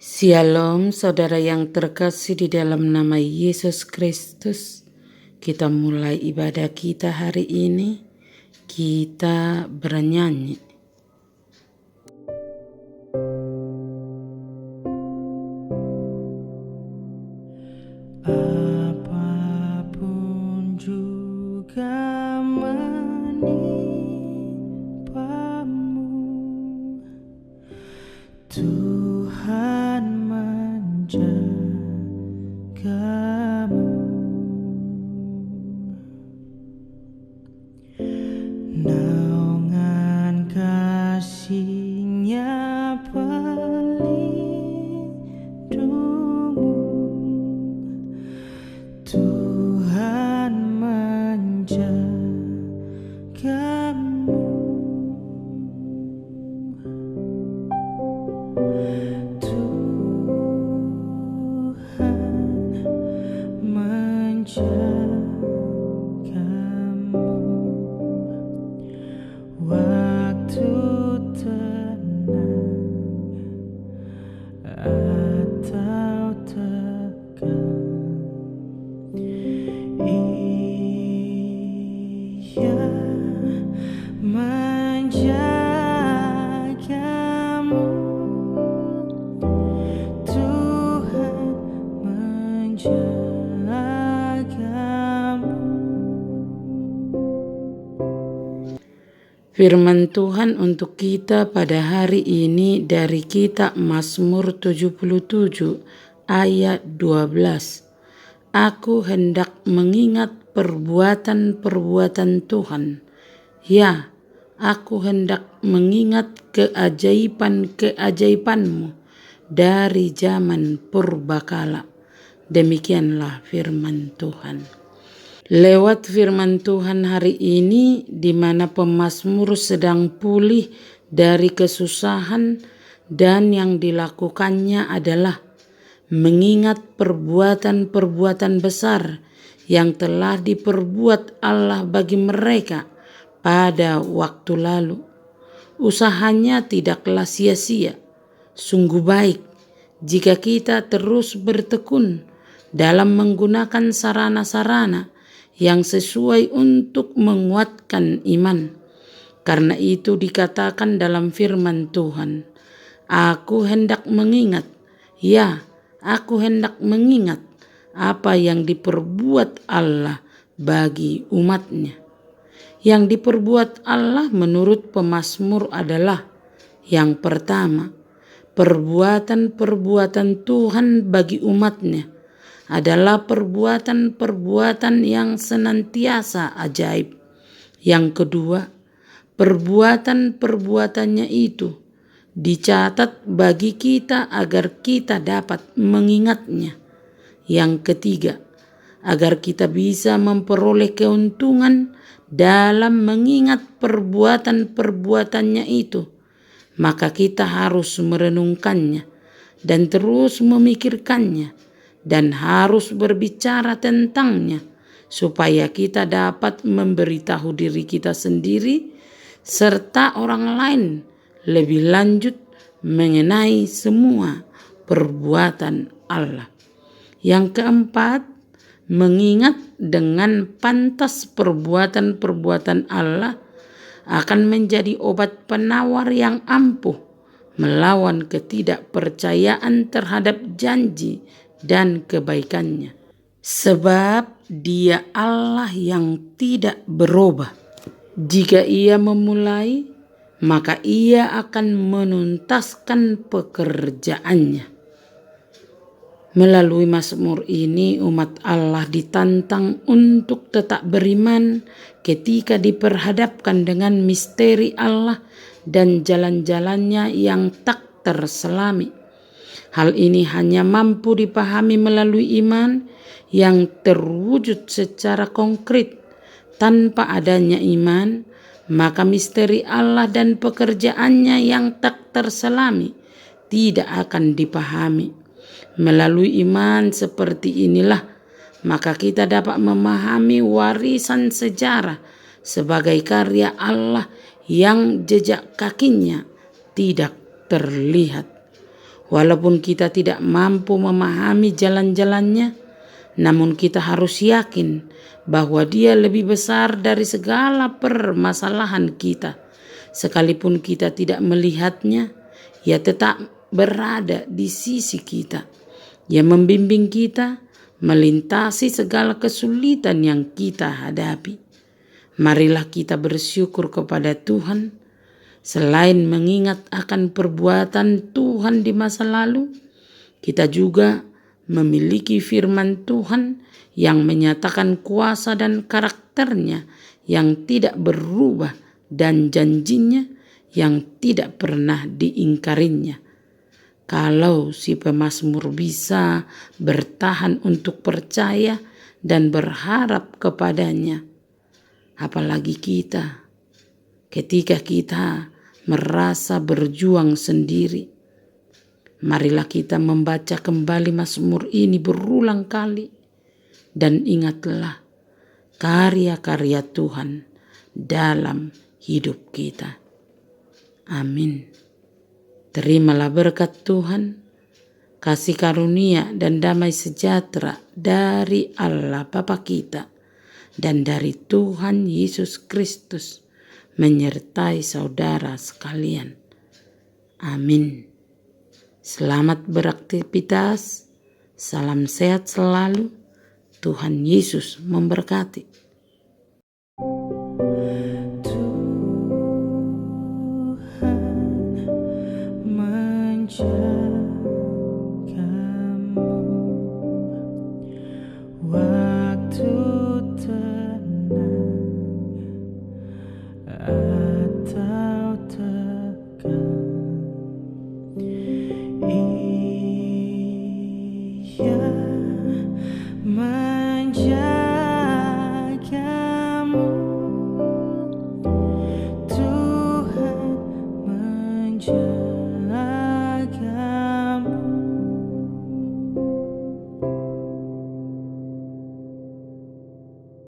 Shalom saudara yang terkasih di dalam nama Yesus Kristus. Kita mulai ibadah kita hari ini. Kita bernyanyi. Apapun juga menimpamu, Tuhan menjagamu. Naungan kasih-Nya pelindungmu, Tuhan menjagamu. Waktu tenang atau tegang, Ia menjagamu. Tuhan menjagamu. Firman Tuhan untuk kita pada hari ini dari kitab Mazmur 77 ayat 12. Aku hendak mengingat perbuatan-perbuatan Tuhan. Ya, aku hendak mengingat keajaiban-keajaiban-Mu dari zaman purbakala. Demikianlah firman Tuhan. Lewat firman Tuhan hari ini, di mana pemazmur sedang pulih dari kesusahan dan yang dilakukannya adalah mengingat perbuatan-perbuatan besar yang telah diperbuat Allah bagi mereka pada waktu lalu. Usahanya tidaklah sia-sia. Sungguh baik jika kita terus bertekun dalam menggunakan sarana-sarana yang sesuai untuk menguatkan iman. Karena itu dikatakan dalam firman Tuhan, aku hendak mengingat, ya, aku hendak mengingat apa yang diperbuat Allah bagi umatnya. Yang diperbuat Allah menurut pemazmur adalah yang pertama, perbuatan-perbuatan Tuhan bagi umatnya adalah perbuatan-perbuatan yang senantiasa ajaib. Yang kedua, perbuatan-perbuatannya itu dicatat bagi kita agar kita dapat mengingatnya. Yang ketiga, agar kita bisa memperoleh keuntungan dalam mengingat perbuatan-perbuatannya itu, maka kita harus merenungkannya dan terus memikirkannya dan harus berbicara tentangnya supaya kita dapat memberitahu diri kita sendiri serta orang lain lebih lanjut mengenai semua perbuatan Allah. Yang keempat, mengingat dengan pantas perbuatan-perbuatan Allah akan menjadi obat penawar yang ampuh melawan ketidakpercayaan terhadap janji dan kebaikannya. Sebab Dia Allah yang tidak berubah. Jika Ia memulai, maka Ia akan menuntaskan pekerjaannya. Melalui Mazmur ini umat Allah ditantang untuk tetap beriman ketika diperhadapkan dengan misteri Allah dan jalan-jalannya yang tak terselami. Hal ini hanya mampu dipahami melalui iman yang terwujud secara konkret. Tanpa adanya iman, maka misteri Allah dan pekerjaannya yang tak terselami tidak akan dipahami. Melalui iman seperti inilah, maka kita dapat memahami warisan sejarah sebagai karya Allah yang jejak kakinya tidak terlihat. Walaupun kita tidak mampu memahami jalan-jalannya, namun kita harus yakin bahwa Dia lebih besar dari segala permasalahan kita. Sekalipun kita tidak melihatnya, Ia tetap berada di sisi kita. Ia membimbing kita melintasi segala kesulitan yang kita hadapi. Marilah kita bersyukur kepada Tuhan. Selain mengingat akan perbuatan Tuhan di masa lalu, kita juga memiliki firman Tuhan yang menyatakan kuasa dan karakternya yang tidak berubah dan janjinya yang tidak pernah diingkarinya. Kalau si pemazmur bisa bertahan untuk percaya dan berharap kepadanya, apalagi kita ketika kita merasa berjuang sendiri. Marilah kita membaca kembali Mazmur ini berulang kali dan ingatlah karya-karya Tuhan dalam hidup kita. Amin. Terimalah berkat Tuhan, kasih karunia dan damai sejahtera dari Allah Bapa kita dan dari Tuhan Yesus Kristus menyertai saudara sekalian. Amin. Selamat beraktivitas, salam sehat selalu, Tuhan Yesus memberkati. Tuhan menjagamu waktu tenang atau tegang. Ia